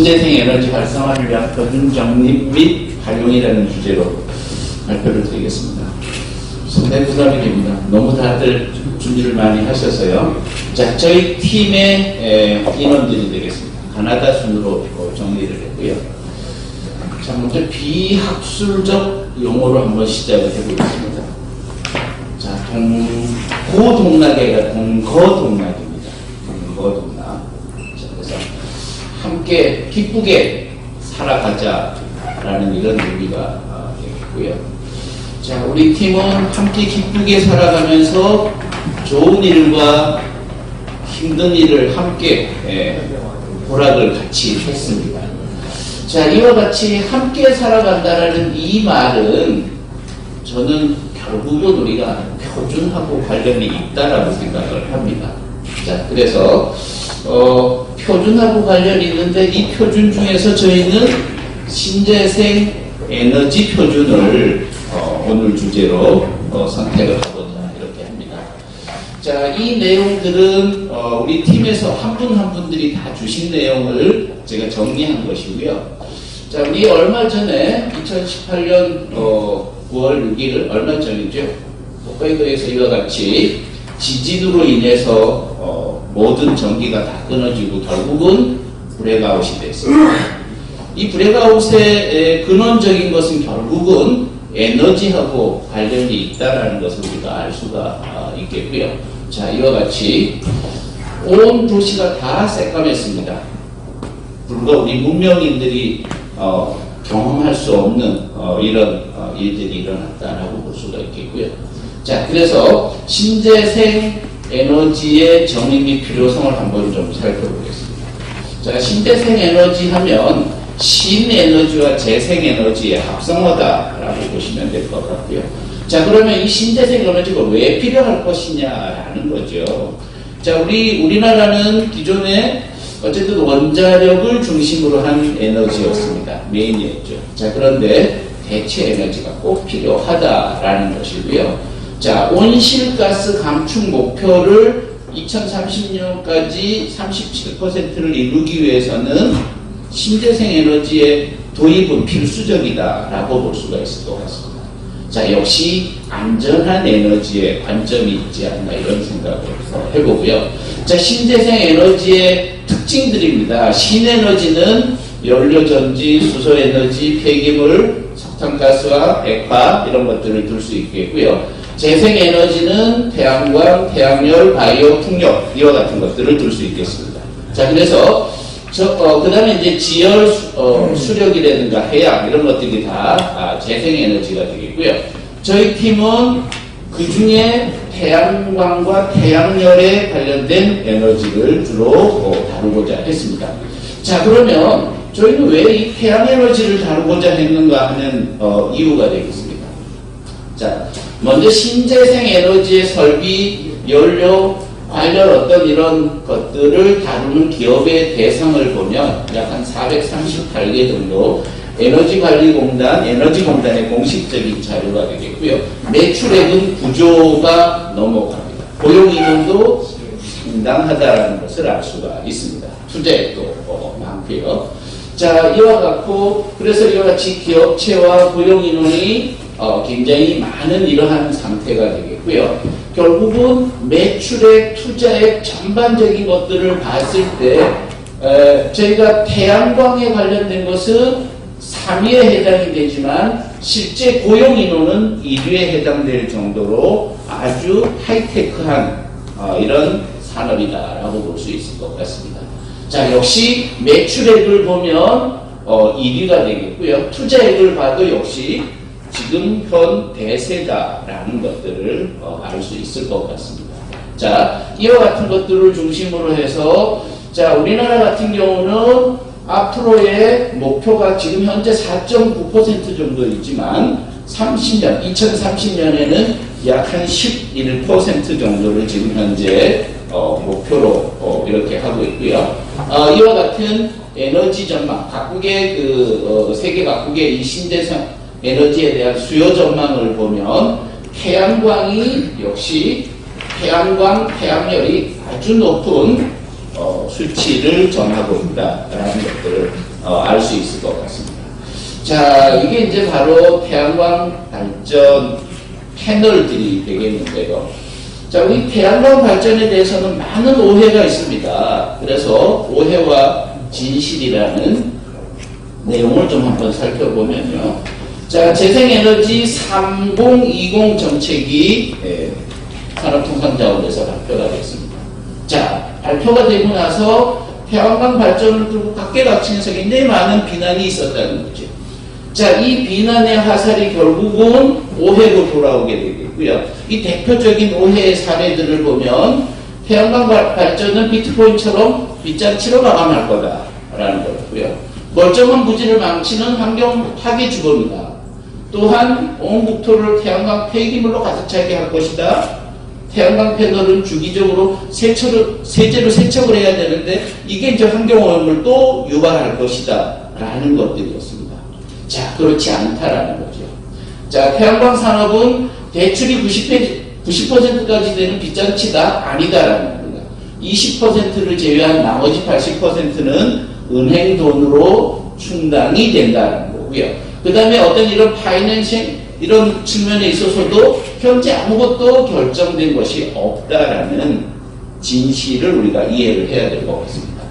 신재생 에너지 활성화를 위한 표준 정립 및 활용이라는 주제로 발표를 드리겠습니다. 상당히 부담이 됩니다. 너무 다들 준비를 많이 하셔서요. 자, 저희 팀의 인원들이 되겠습니다. 가나다 순으로 정리를 했고요. 자, 먼저 비학술적 용어로 한번 시작을 해보겠습니다. 자, 고동락이가 동거동락입니다. 동거동락. 자, 그래서 함께 기쁘게 살아가자라는 이런 의미가 되겠고요. 자, 우리 팀은 함께 기쁘게 살아가면서 좋은 일과 힘든 일을 함께 보락을 같이 했습니다. 자, 이와 같이 함께 살아간다라는 이 말은 저는 결국은 우리가 표준하고 관련이 있다라고 생각을 합니다. 자, 그래서 표준하고 관련이 있는데 이 표준 중에서 저희는 신재생 에너지 표준을 오늘 주제로 선택을 하고자 이렇게 합니다. 자, 이 내용들은 우리 팀에서 한 분 한 분들이 다 주신 내용을 제가 정리한 것이고요. 자, 우리 얼마 전에 2018년 9월 6일 얼마 전이죠. 홋카이도에서 이와 같이 지진으로 인해서 모든 전기가 다 끊어지고 결국은 브랙아웃이 됐습니다. 이 브랙아웃의 근원적인 것은 결국은 에너지하고 관련이 있다는 것을 우리가 알 수가 있겠고요. 자, 이와 같이 온 도시가 다 새까맸습니다. 불과 우리 문명인들이 경험할 수 없는 이런 일들이 일어났다라고 볼 수가 있겠고요. 자, 그래서 신재생 에너지의 정의 및 필요성을 한번 좀 살펴보겠습니다. 자, 신재생 에너지 하면 신에너지와 재생에너지의 합성어다라고 보시면 될 것 같고요. 자, 그러면 이 신재생 에너지가 왜 필요할 것이냐라는 거죠. 자, 우리나라는 기존에 어쨌든 원자력을 중심으로 한 에너지였습니다. 메인이었죠. 자, 그런데 대체 에너지가 꼭 필요하다라는 것이고요. 자, 온실가스 감축 목표를 2030년까지 37%를 이루기 위해서는 신재생 에너지의 도입은 필수적이다라고 볼 수가 있을 것 같습니다. 자, 역시 안전한 에너지에 관점이 있지 않나 이런 생각을 해보고요. 자, 신재생 에너지의 특징들입니다. 신에너지는 연료전지, 수소에너지, 폐기물, 석탄가스와 액화 이런 것들을 들 수 있겠고요. 재생에너지는 태양광, 태양열, 바이오, 풍력 이와 같은 것들을 들 수 있겠습니다. 자, 그래서 그 다음에 이제 지열, 수력이라든가 해양 이런 것들이 다 재생에너지가 되겠고요. 저희 팀은 그 중에 태양광과 태양열에 관련된 에너지를 주로 다루고자 했습니다. 자, 그러면 저희는 왜 이 태양에너지를 다루고자 했는가 하는 이유가 되겠습니다. 자, 먼저 신재생 에너지의 설비, 연료, 관련 어떤 이런 것들을 다루는 기업의 대상을 보면 약 한 438개 정도 에너지관리공단의 공식적인 자료가 되겠고요. 매출액은 9조가 넘어갑니다. 고용인원도 상당하다는 것을 알 수가 있습니다. 투자액도 많고요. 자, 이와 같고, 그래서 이와 같이 기업체와 고용인원이 굉장히 많은 이러한 상태가 되겠고요. 결국은 매출액, 투자액 전반적인 것들을 봤을 때 저희가 태양광에 관련된 것은 3위에 해당이 되지만 실제 고용 인원은 1위에 해당될 정도로 아주 하이테크한 이런 산업이다라고 볼 수 있을 것 같습니다. 자, 역시 매출액을 보면 1위가 되겠고요. 투자액을 봐도 역시 지금 현 대세다라는 것들을 알 수 있을 것 같습니다. 자, 이와 같은 것들을 중심으로 해서 자, 우리나라 같은 경우는 앞으로의 목표가 지금 현재 4.9% 정도 있지만 2030년에는 약 한 11% 정도를 지금 현재 목표로 이렇게 하고 있고요. 이와 같은 에너지 전망, 각국의 세계 각국의 이 신재생 에너지에 대한 수요 전망을 보면 태양광이 역시 태양광, 태양열이 아주 높은 수치를 정하고 있다라는 것들을 알 수 있을 것 같습니다. 자, 이게 이제 바로 태양광 발전 패널들이 되겠는데요. 자, 우리 태양광 발전에 대해서는 많은 오해가 있습니다. 그래서 오해와 진실이라는 내용을 좀 한번 살펴보면요. 자, 재생에너지 3020 정책이 산업통상자원부에서 발표가 됐습니다. 자, 발표가 되고 나서 태양광 발전을 두고 각계각층에서 굉장히 많은 비난이 있었다는 거죠. 자, 이 비난의 화살이 결국은 오해로 돌아오게 되겠고요. 이 대표적인 오해의 사례들을 보면 태양광 발전은 비트코인처럼 빗장치로 마감할 거다라는 거고요. 멀쩡한 부지를 망치는 환경 파괴 주범이다. 또한 온 국토를 태양광 폐기물로 가득 차게 할 것이다. 태양광 패널은 주기적으로 세제로 세척을 해야 되는데 이게 이제 환경오염을 또 유발할 것이다 라는 것들이었습니다. 자, 그렇지 않다라는 거죠. 자, 태양광 산업은 대출이 90%까지 되는 빚잔치가 아니다라는 겁니다. 20%를 제외한 나머지 80%는 은행 돈으로 충당이 된다는 거고요. 그 다음에 어떤 이런 파이낸싱 이런 측면에 있어서도 현재 아무것도 결정된 것이 없다라는 진실을 우리가 이해를 해야 될 것 같습니다.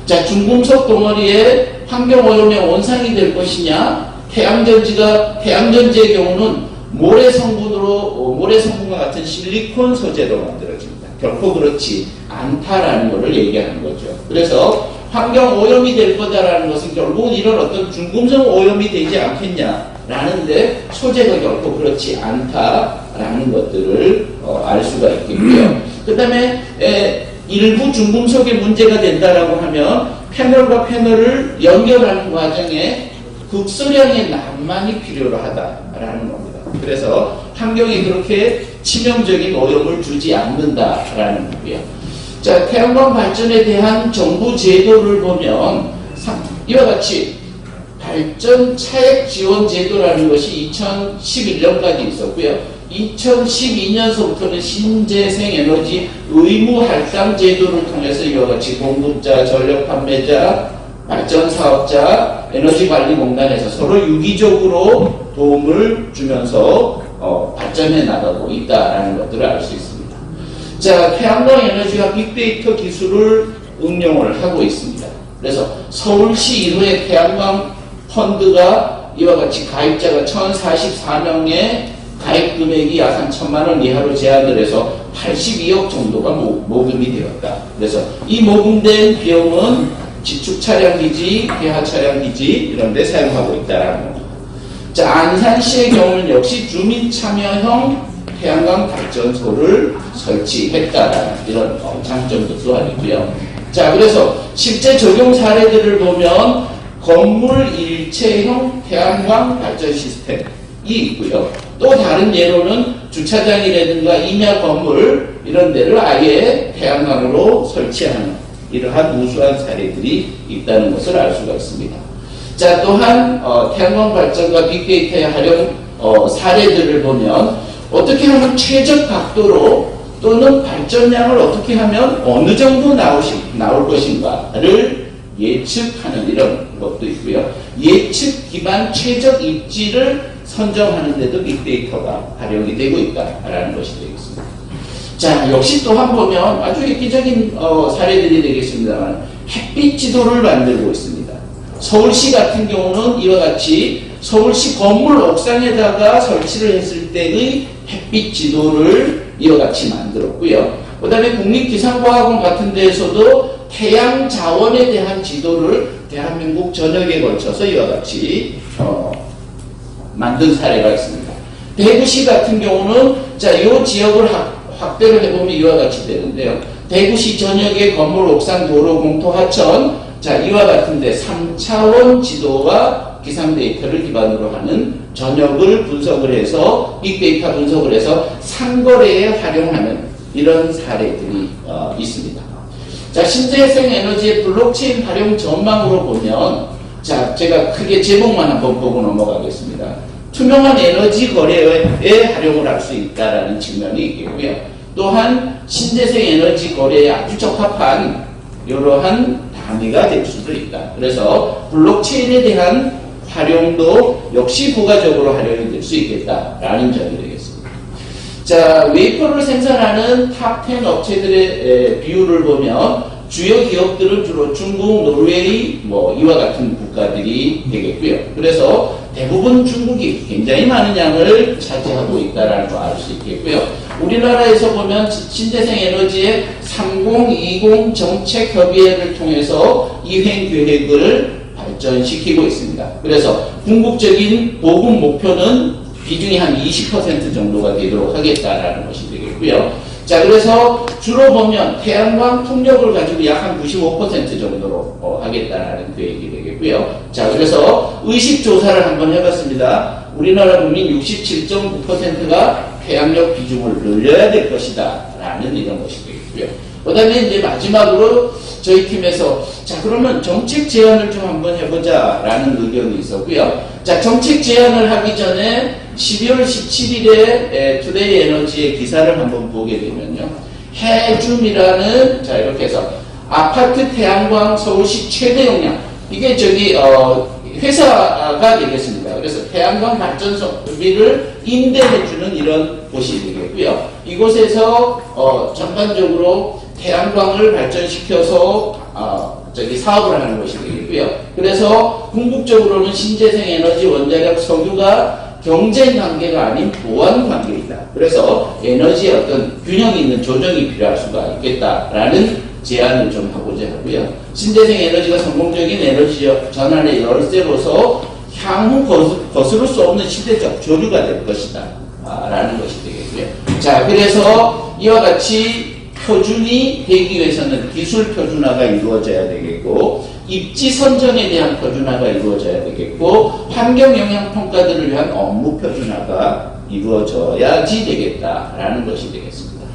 자, 중금속 덩어리에 환경오염의 원상이 될 것이냐? 태양전지의 경우는 모래 성분과 같은 실리콘 소재로 만들어집니다. 결코 그렇지 않다라는 것을 얘기하는 거죠. 그래서 환경오염이 될 거다라는 것은 결국은 이런 어떤 중금속 오염이 되지 않겠냐라는데 소재가 결코 그렇지 않다라는 것들을 알 수가 있겠고요. 그 다음에 일부 중금속에 문제가 된다라고 하면 패널과 패널을 연결하는 과정에 극소량의 낭만이 필요로 하다라는 겁니다. 그래서 환경에 그렇게 치명적인 오염을 주지 않는다라는 거고요. 자, 태양광 발전에 대한 정부 제도를 보면 이와 같이 발전 차액 지원 제도라는 것이 2011년까지 있었고요. 2012년서부터는 신재생 에너지 의무 할당 제도를 통해서 이와 같이 공급자, 전력 판매자, 발전 사업자, 에너지관리공단에서 서로 유기적으로 도움을 주면서 발전해 나가고 있다라는 것들을 알 수 있습니다. 자, 태양광 에너지가 빅데이터 기술을 응용을 하고 있습니다. 그래서 서울시 1호의 태양광 펀드가 이와 같이 가입자가 1044명의 가입 금액이 약 한 1,000만 원 이하로 제한을 해서 82억 정도가 모금이 되었다. 그래서 이 모금된 비용은 지축 차량기지, 배하 차량기지 이런 데 사용하고 있다라는 겁니다. 자, 안산시의 경우는 역시 주민 참여형 태양광 발전소를 설치했다라는 이런 장점도 또한 있고요. 자, 그래서 실제 적용 사례들을 보면 건물 일체형 태양광 발전 시스템이 있고요. 또 다른 예로는 주차장이라든가 임야 건물 이런 데를 아예 태양광으로 설치하는 이러한 우수한 사례들이 있다는 것을 알 수가 있습니다. 자, 또한 태양광 발전과 빅데이터의 활용 사례들을 보면 어떻게 하면 최적 각도로 또는 발전량을 어떻게 하면 어느 정도 나올 것인가를 예측하는 이런 것도 있고요. 예측 기반 최적 입지를 선정하는 데도 빅데이터가 활용이 되고 있다라는 것이 되겠습니다. 자, 역시 또한 보면 아주 획기적인 사례들이 되겠습니다만 햇빛 지도를 만들고 있습니다. 서울시 같은 경우는 이와 같이 서울시 건물 옥상에다가 설치를 했을 때의 햇빛 지도를 이와 같이 만들었고요. 그 다음에 국립기상과학원 같은 데에서도 태양 자원에 대한 지도를 대한민국 전역에 걸쳐서 이와 같이 만든 사례가 있습니다. 대구시 같은 경우는 자, 이 지역을 확대를 해보면 이와 같이 되는데요. 대구시 전역의 건물 옥상 도로 공토 하천 자, 이와 같은데 3차원 지도와 기상 데이터를 기반으로 하는 전역을 분석을 해서 빅데이터 분석을 해서 상거래에 활용하는 이런 사례들이 있습니다. 자, 신재생 에너지의 블록체인 활용 전망으로 보면 자, 제가 크게 제목만 한번 보고 넘어가겠습니다. 투명한 에너지 거래에 활용을 할 수 있다라는 측면이 있고요. 또한 신재생 에너지 거래에 아주 적합한 이러한 단위가 될 수도 있다. 그래서 블록체인에 대한 활용도 역시 부가적으로 활용이 될 수 있겠다라는 점이 되겠습니다. 자, 웨이퍼를 생산하는 탑 10 업체들의 비율을 보면 주요 기업들은 주로 중국, 노르웨이, 이와 같은 국가들이 되겠고요. 그래서 대부분 중국이 굉장히 많은 양을 차지하고 있다는 걸 알 수 있겠고요. 우리나라에서 보면 신재생 에너지의 3020 정책 협의회를 통해서 이행 계획을 발전시키고 있습니다. 그래서 궁극적인 보급 목표는 비중이 한 20% 정도가 되도록 하겠다라는 것이 되겠고요. 자, 그래서 주로 보면 태양광 풍력을 가지고 약 한 95% 정도로 하겠다라는 계획이 되겠고요. 자, 그래서 의식 조사를 한번 해봤습니다. 우리나라 국민 67.9%가 태양력 비중을 늘려야 될 것이다 라는 이런 것이 되겠고요. 그 다음에 이제 마지막으로 저희 팀에서 자, 그러면 정책 제안을 좀 한번 해보자 라는 의견이 있었고요. 자, 정책 제안을 하기 전에 12월 17일에 투데이 에너지의 기사를 한번 보게 되면요. 해줌이라는, 자, 이렇게 해서 아파트 태양광 서울시 최대 용량. 이게 회사가 되겠습니다. 그래서 태양광 발전소비를 임대해주는 이런 곳이 되겠고요. 이곳에서 전반적으로 태양광을 발전시켜서 사업을 하는 것이 되겠고요. 그래서 궁극적으로는 신재생 에너지 원자력 석유가 경쟁 관계가 아닌 보완 관계이다. 그래서 에너지의 어떤 균형 있는 조정이 필요할 수가 있겠다라는 제안을 좀 하고자 하고요. 신재생 에너지가 성공적인 에너지 전환의 열쇠로서 향후 거스를 수 없는 시대적 조류가 될 것이다. 라는 것이 되겠고요. 자, 그래서 이와 같이 표준이 되기 위해서는 기술 표준화가 이루어져야 되겠고, 입지 선정에 대한 표준화가 이루어져야 되겠고, 환경 영향 평가들을 위한 업무 표준화가 이루어져야지 되겠다라는 것이 되겠습니다.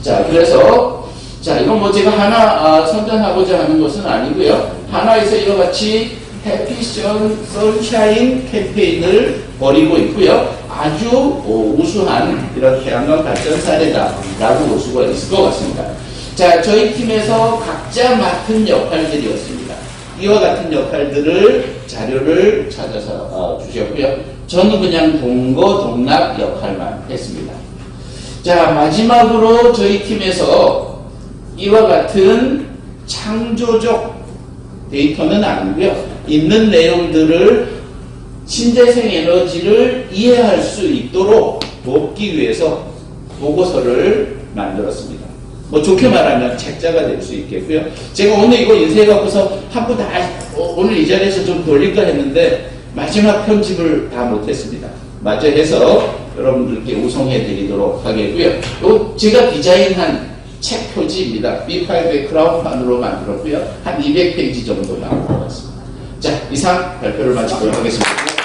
자, 그래서 이건 제가 하나 선전하고자 하는 것은 아니고요. 하나에서 이와 같이 해피 선샤인 캠페인을 벌이고 있고요. 아주 우수한 이런 태양광 발전 사례다라고 볼 수가 있을 것 같습니다. 자, 저희 팀에서 각자 맡은 역할들이었습니다. 이와 같은 역할들을 자료를 찾아서 주셨고요. 저는 그냥 동거동락 역할만 했습니다. 자, 마지막으로 저희 팀에서 이와 같은 창조적 데이터는 아니고요. 있는 내용들을 신재생 에너지를 이해할 수 있도록 돕기 위해서 보고서를 만들었습니다. 좋게 말하면 책자가 될 수 있겠고요. 제가 오늘 이거 인쇄해갖고서 한부 다 오늘 이 자리에서 좀 돌릴까 했는데 마지막 편집을 다 못했습니다. 마저 해서 여러분들께 우송해 드리도록 하겠고요. 이거 제가 디자인한 책 표지입니다. B5의 크라운판으로 만들었고요. 한 200페이지 정도 나올 것 같습니다. 자, 이상 발표를 마치도록 하겠습니다.